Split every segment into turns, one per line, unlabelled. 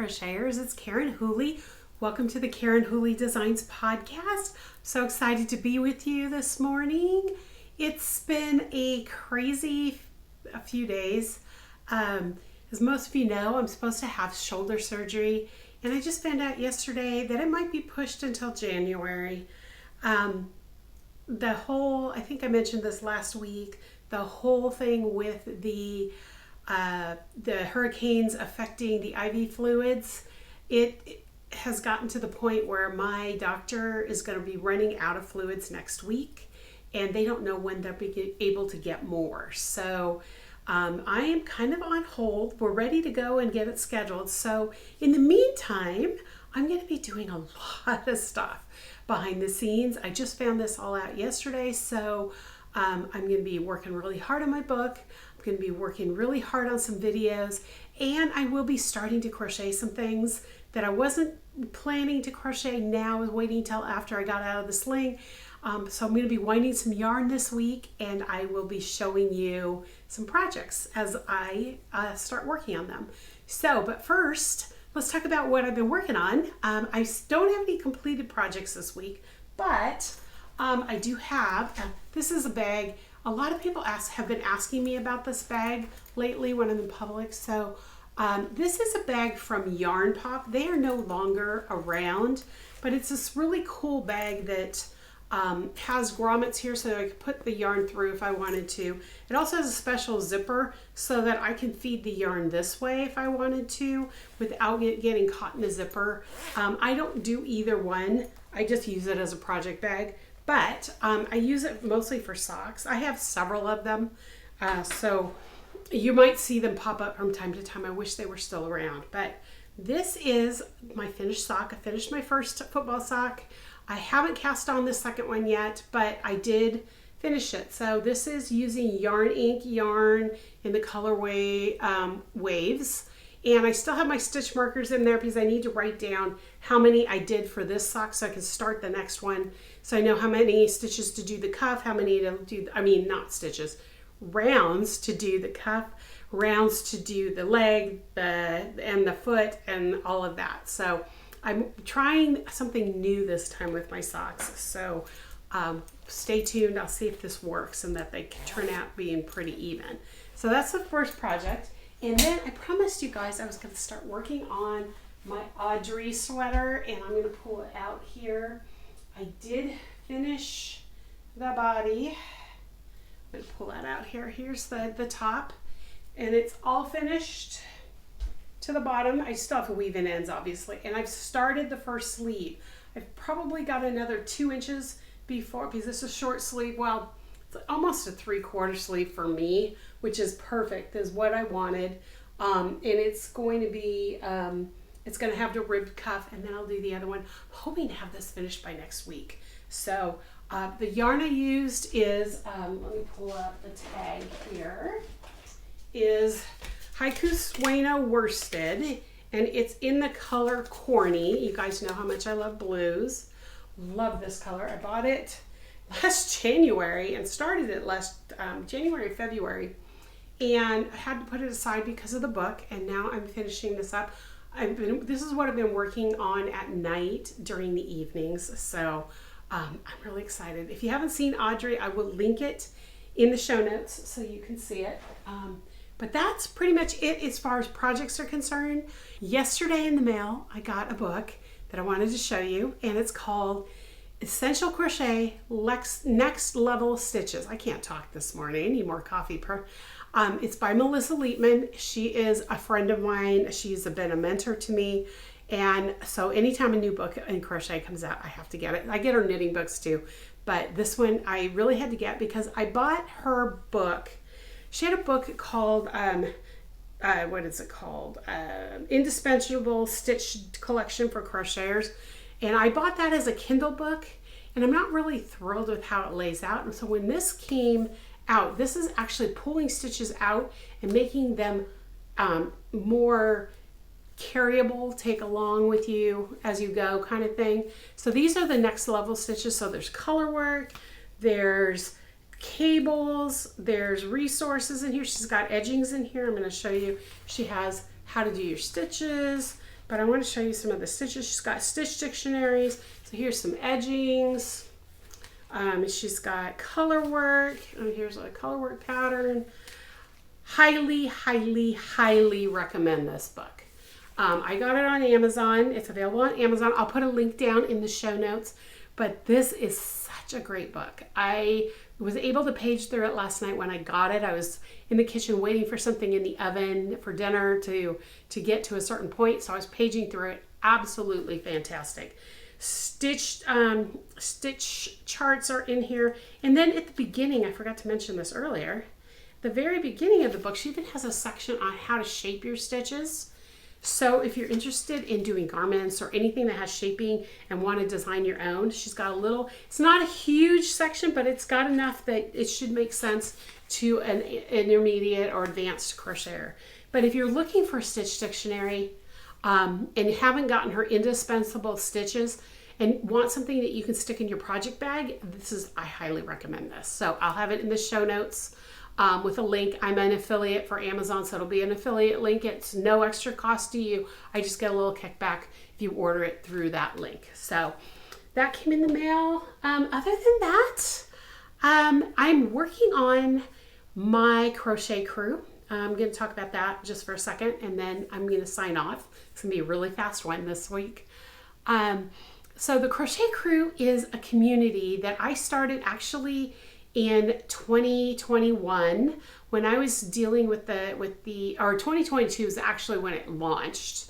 crocheters, it's Karen Whooley. Welcome to the Karen Whooley Designs podcast. So excited to be with you this morning. It's been a crazy few days. As most of you know, I'm supposed to have shoulder surgery, and I just found out yesterday that it might be pushed until January. I think I mentioned this last week, the whole thing with the hurricanes affecting the IV fluids, it has gotten to the point where my doctor is going to be running out of fluids next week, and they don't know when they'll be able to get more. So I am kind of on hold. We're ready to go and get it scheduled. So in the meantime, I'm going to be doing a lot of stuff behind the scenes. I just found this all out yesterday, so I'm going to be working really hard on my book. I'm going to be working really hard on some videos, and I will be starting to crochet some things that I wasn't planning to crochet now. I was waiting till after I got out of the sling. So I'm going to be winding some yarn this week, and I will be showing you some projects as I start working on them. But first, let's talk about what I've been working on. I don't have any completed projects this week, but I do have, this is a bag. A lot of people have been asking me about this bag lately when I'm in public. So this is a bag from Yarn Pop. They are no longer around, but it's this really cool bag that has grommets here so I could put the yarn through if I wanted to. It also has a special zipper so that I can feed the yarn this way if I wanted to without it getting caught in the zipper. I don't do either one. I just use it as a project bag, but I use it mostly for socks. I have several of them, so you might see them pop up from time to time. I wish they were still around, but this is my finished sock. I finished my first football sock. I haven't cast on the second one yet, but I did finish it. So this is using Yarn Ink yarn in the colorway Waves. And I still have my stitch markers in there because I need to write down how many I did for this sock so I can start the next one. So I know how many stitches to do the cuff, how many to do, not stitches, rounds to do the cuff, rounds to do the leg, and the foot, and all of that. So I'm trying something new this time with my socks. So stay tuned. I'll see if this works and that they can turn out being pretty even. So that's the first project. And then I promised you guys I was going to start working on my Audrey sweater, and I'm going to pull it out here. I did finish the body. I'm going to pull that out here. Here's the top, and it's all finished to the bottom. I still have to weave in ends, obviously, and I've started the first sleeve. I've probably got another 2 inches before, because this is a short sleeve. Well, it's almost a 3/4 sleeve for me, which is perfect, is what I wanted. And it's going to be, it's going to have the ribbed cuff, and then I'll do the other one. I'm hoping to have this finished by next week. So the yarn I used is, let me pull up the tag here, is Haiku Sueno Worsted, and it's in the color Corny. You guys know how much I love blues. Love this color. I bought it last January and started it last January, February, and I had to put it aside because of the book, and now I'm finishing this up. This is what I've been working on at night during the evenings, so I'm really excited. If you haven't seen Audrey, I will link it in the show notes so you can see it. But that's pretty much it as far as projects are concerned. Yesterday in the mail, I got a book that I wanted to show you, and it's called Essential Crochet Next Level Stitches. I can't talk this morning. I need more coffee. It's by Melissa Leitman. She is a friend of mine. She's been a mentor to me. And so anytime a new book in crochet comes out, I have to get it. I get her knitting books too. But this one I really had to get because I bought her book. She had a book called, what is it called? Indispensable Stitch Collection for Crocheters. And I bought that as a Kindle book, and I'm not really thrilled with how it lays out. And so when this came out, this is actually pulling stitches out and making them more carryable, take along with you as you go kind of thing. So these are the next level stitches. So there's color work, there's cables, there's resources in here. She's got edgings in here. I'm going to show you. She has how to do your stitches. but I want to show you some of the stitches. She's got stitch dictionaries. So here's some edgings. She's got color work. Oh, here's a color work pattern. Highly, highly, highly recommend this book. I got it on Amazon. It's available on Amazon. I'll put a link down in the show notes. But this is such a great book. I was able to page through it last night when I got it. I was in the kitchen waiting for something in the oven for dinner to get to a certain point. So I was paging through it. Absolutely fantastic. Stitch charts are in here. And then at the beginning, I forgot to mention this earlier, the very beginning of the book, she even has a section on how to shape your stitches. So if you're interested in doing garments or anything that has shaping and want to design your own, she's got a little, it's not a huge section, but it's got enough that it should make sense to an intermediate or advanced crocheter. But if you're looking for a stitch dictionary and you haven't gotten her indispensable stitches and want something that you can stick in your project bag, I highly recommend this. So I'll have it in the show notes. With a link. I'm an affiliate for Amazon, so it'll be an affiliate link. It's no extra cost to you. I just get a little kickback if you order it through that link. So that came in the mail. Other than that, I'm working on my Crochet Crew. I'm going to talk about that just for a second, and then I'm going to sign off. It's going to be a really fast one this week. So the Crochet Crew is a community that I started actually in 2021 when I was dealing with or 2022 is actually when it launched.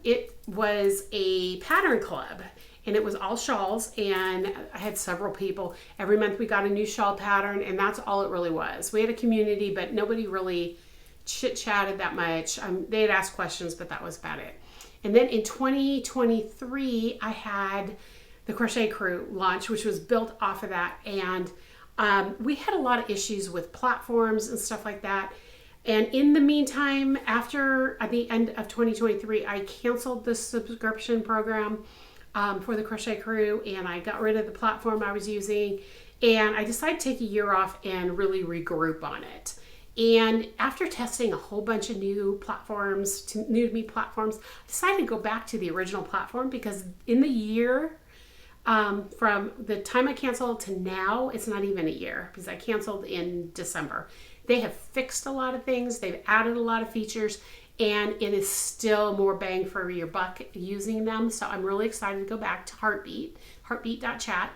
It was a pattern club and it was all shawls, and I had several people. Every month we got a new shawl pattern, and that's all it really was. We had a community, but nobody really chit-chatted that much. They had asked questions, but that was about it. And then in 2023, I had the Crochet Crew launch, which was built off of that, and we had a lot of issues with platforms and stuff like that. And in the meantime, at the end of 2023, I canceled the subscription program for the Crochet Crew, and I got rid of the platform I was using, and I decided to take a year off and really regroup on it. And after testing a whole bunch of new to me platforms, I decided to go back to the original platform, because in the year from the time I canceled to now, it's not even a year, because I canceled in December. They have fixed a lot of things. They've added a lot of features, and it is still more bang for your buck using them. So I'm really excited to go back to heartbeat.chat.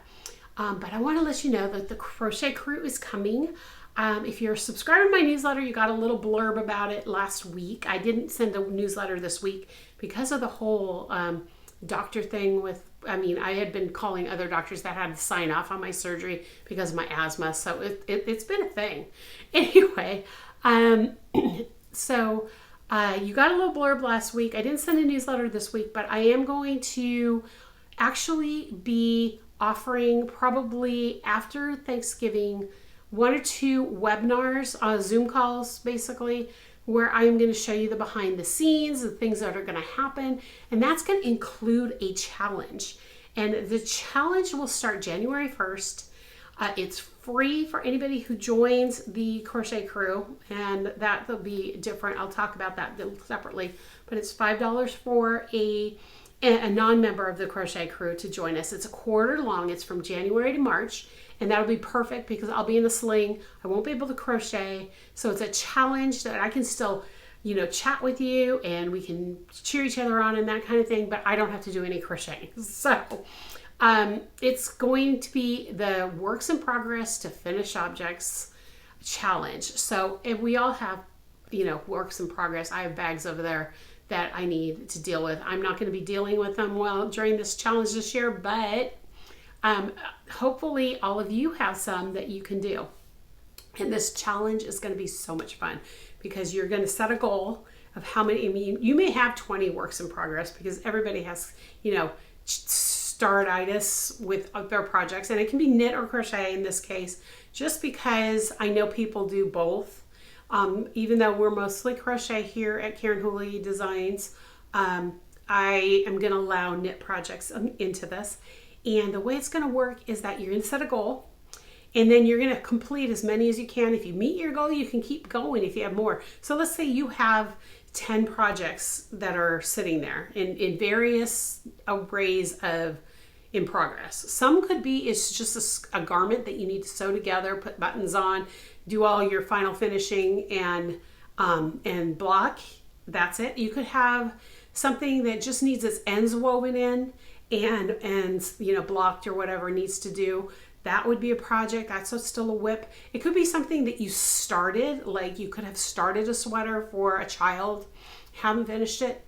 But I want to let you know that the Crochet Crew is coming. If you're subscribed to my newsletter, you got a little blurb about it last week. I didn't send a newsletter this week because of the whole doctor thing I had been calling other doctors that had to sign off on my surgery because of my asthma. So it's been a thing. Anyway, so you got a little blurb last week. I didn't send a newsletter this week, but I am going to actually be offering, probably after Thanksgiving, 1 or 2 webinars, Zoom calls basically, where I am going to show you the behind the scenes, the things that are going to happen. And that's going to include a challenge. And the challenge will start January 1st. It's free for anybody who joins the Crochet Crew, and that will be different. I'll talk about that separately. But it's $5 for a non-member of the Crochet Crew to join us. It's a quarter long. It's from January to March. And that'll be perfect because I'll be in a sling. I won't be able to crochet. So it's a challenge that I can still, chat with you, and we can cheer each other on and that kind of thing, but I don't have to do any crocheting. So it's going to be the works in progress to finish objects challenge. So if we all have, works in progress, I have bags over there that I need to deal with. I'm not going to be dealing with them during this challenge this year, but hopefully all of you have some that you can do. And this challenge is going to be so much fun because you're going to set a goal of how many. You may have 20 works in progress because everybody has, startitis with their projects, and it can be knit or crochet in this case, just because I know people do both. Even though we're mostly crochet here at Karen Whooley Designs, I am going to allow knit projects into this. And the way it's going to work is that you're going to set a goal, and then you're going to complete as many as you can. If you meet your goal, you can keep going if you have more. So let's say you have 10 projects that are sitting there in various arrays of in progress. Some could be it's just a garment that you need to sew together, put buttons on, do all your final finishing and block. That's it. You could have something that just needs its ends woven in and you know, blocked or whatever it needs to do. That would be a project. That's still a WIP. It could be something that you started, like you could have started a sweater for a child, haven't finished it.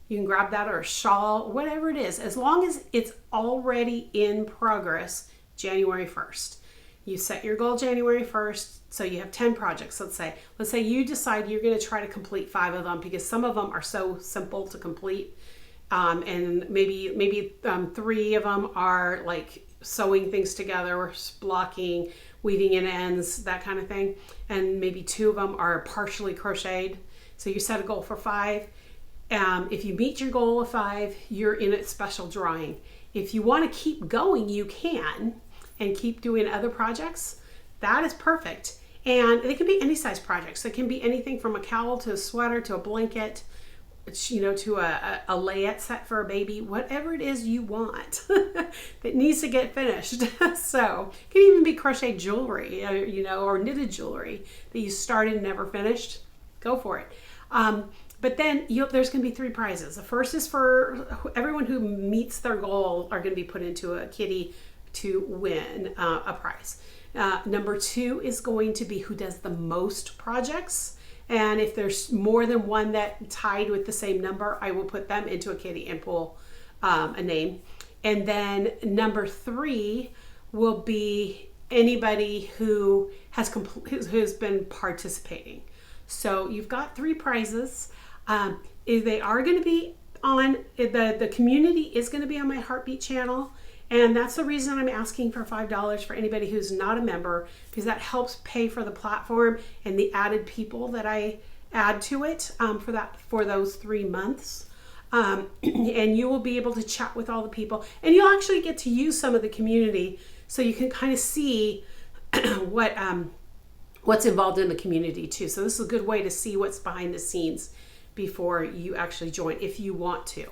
You can grab that, or a shawl, whatever it is, as long as it's already in progress January 1st. You set your goal January 1st, so you have 10 projects, let's say you decide you're going to try to complete 5 of them, because some of them are so simple to complete, and maybe 3 of them are like sewing things together, or blocking, weaving in ends, that kind of thing, and maybe 2 of them are partially crocheted. So you set a goal for 5. If you meet your goal of 5, you're in a special drawing. If you want to keep going, you can, and keep doing other projects. That is perfect. And they can be any size projects. It can be anything from a cowl to a sweater to a blanket, you know, to a layette set for a baby, whatever it is you want that needs to get finished. So it can even be crochet jewelry, you know, or knitted jewelry that you started and never finished. Go for it. But then there's going to be 3 prizes. The first is for everyone who meets their goal are going to be put into a kitty to win a prize. Number 2 is going to be who does the most projects. And if there's more than one that tied with the same number, I will put them into a kitty and pull a name. And then number 3 will be anybody who who's been participating. So you've got 3 prizes. They are going to be on the community is going to be on my Heartbeat channel, and that's the reason I'm asking for $5 for anybody who's not a member, because that helps pay for the platform and the added people that I add to it for those 3 months. And you will be able to chat with all the people, and you'll actually get to use some of the community, so you can kind of see what's involved in the community too. So this is a good way to see what's behind the scenes before you actually join, if you want to.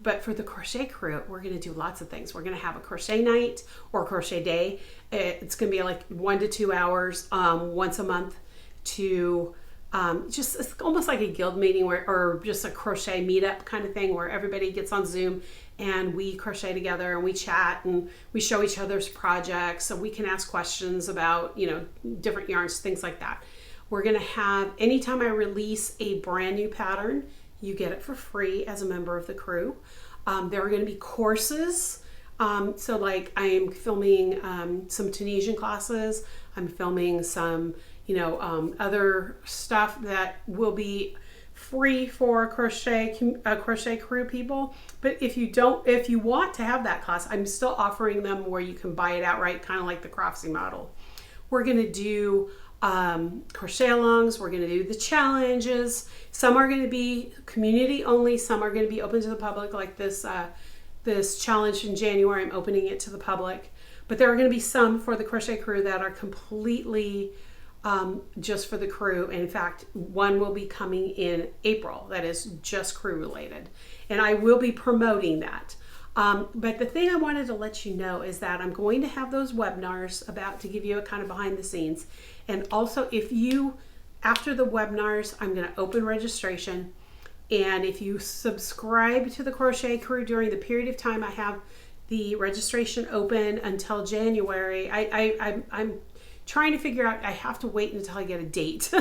But for the Crochet Crew, we're going to do lots of things. We're going to have a crochet night or crochet day. It's going to be like 1 to 2 hours once a month to it's almost like a guild meeting or just a crochet meetup kind of thing, where everybody gets on Zoom and we crochet together and we chat and we show each other's projects, so we can ask questions about, you know, different yarns, things like that. We're going to have, anytime I release a brand new pattern, you get it for free as a member of the crew. There are going to be courses. So like I am filming some Tunisian classes. I'm filming some, you know, other stuff that will be free for Crochet Crew people. But if you want to have that class, I'm still offering them where you can buy it outright, kind of like the Croftsy model. We're going to do crochet alongs. We're going to do the challenges. Some are going to be community only. Some are going to be open to the public, like this challenge in January. I'm opening it to the public. But there are going to be some for the Crochet Crew that are completely just for the crew. And in fact, one will be coming in April that is just crew related. And I will be promoting that. But the thing I wanted to let you know is that I'm going to have those webinars about to give you a kind of behind the scenes. And also, if you, after the webinars, I'm going to open registration. And if you subscribe to the Crochet Crew during the period of time I have the registration open until January, I'm trying to figure out, I have to wait until I get a date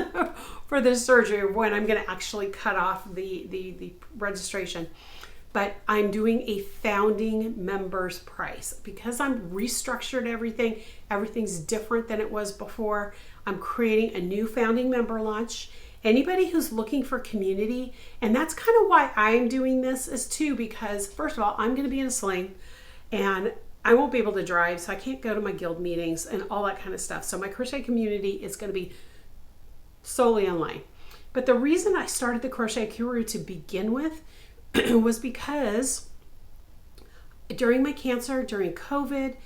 for this surgery when I'm going to actually cut off the registration. But I'm doing a founding members price because I'm restructured everything. Everything's different than it was before. I'm creating a new founding member launch. Anybody who's looking for community, and that's kind of why I'm doing this is too, because first of all, I'm going to be in a sling and I won't be able to drive, so I can't go to my guild meetings and all that kind of stuff. So my crochet community is going to be solely online. But the reason I started the Crochet Crew to begin with was because during my cancer, during COVID,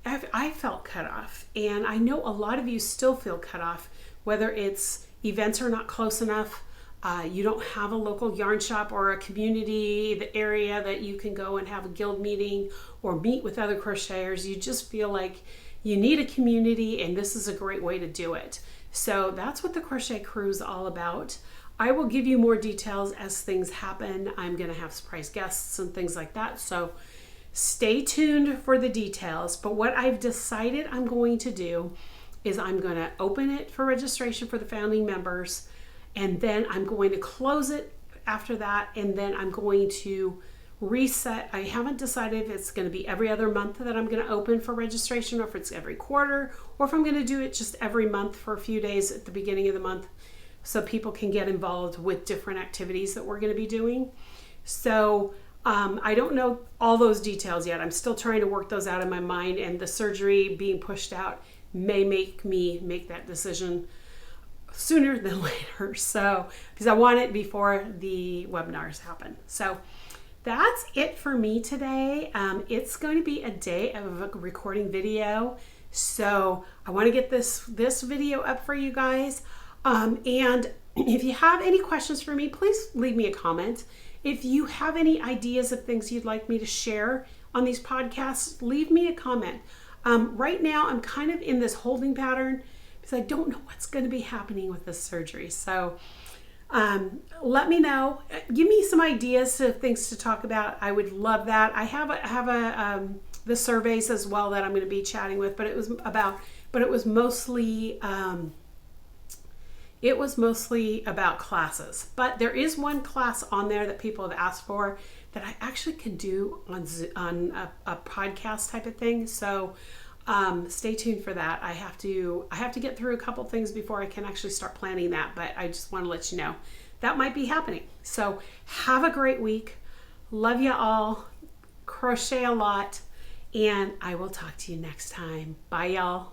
I felt cut off. And I know a lot of you still feel cut off, whether it's events are not close enough, you don't have a local yarn shop or a community, the area that you can go and have a guild meeting or meet with other crocheters, you just feel like you need a community, and this is a great way to do it. So that's what the Crochet Crew is all about. I will give you more details as things happen. I'm going to have surprise guests and things like that. So stay tuned for the details. But what I've decided I'm going to do is I'm going to open it for registration for the founding members, and then I'm going to close it after that, and then I'm going to reset. I haven't decided if it's going to be every other month that I'm going to open for registration, or if it's every quarter, or if I'm going to do it just every month for a few days at the beginning of the month so people can get involved with different activities that we're going to be doing. So I don't know all those details yet. I'm still trying to work those out in my mind, and the surgery being pushed out may make me make that decision sooner than later. So, because I want it before the webinars happen. So that's it for me today. It's going to be a day of recording video. So I want to get this video up for you guys. And if you have any questions for me, please leave me a comment. If you have any ideas of things you'd like me to share on these podcasts, leave me a comment. Right now, I'm kind of in this holding pattern because I don't know what's going to be happening with this surgery. So let me know. Give me some ideas of things to talk about. I would love that. I have the surveys as well that I'm going to be chatting with, but it was mostly about classes. But there is one class on there that people have asked for that I actually can do on a podcast type of thing. So stay tuned for that. I have to get through a couple things before I can actually start planning that, but I just want to let you know that might be happening. So have a great week. Love you all. Crochet a lot, and I will talk to you next time. Bye, y'all.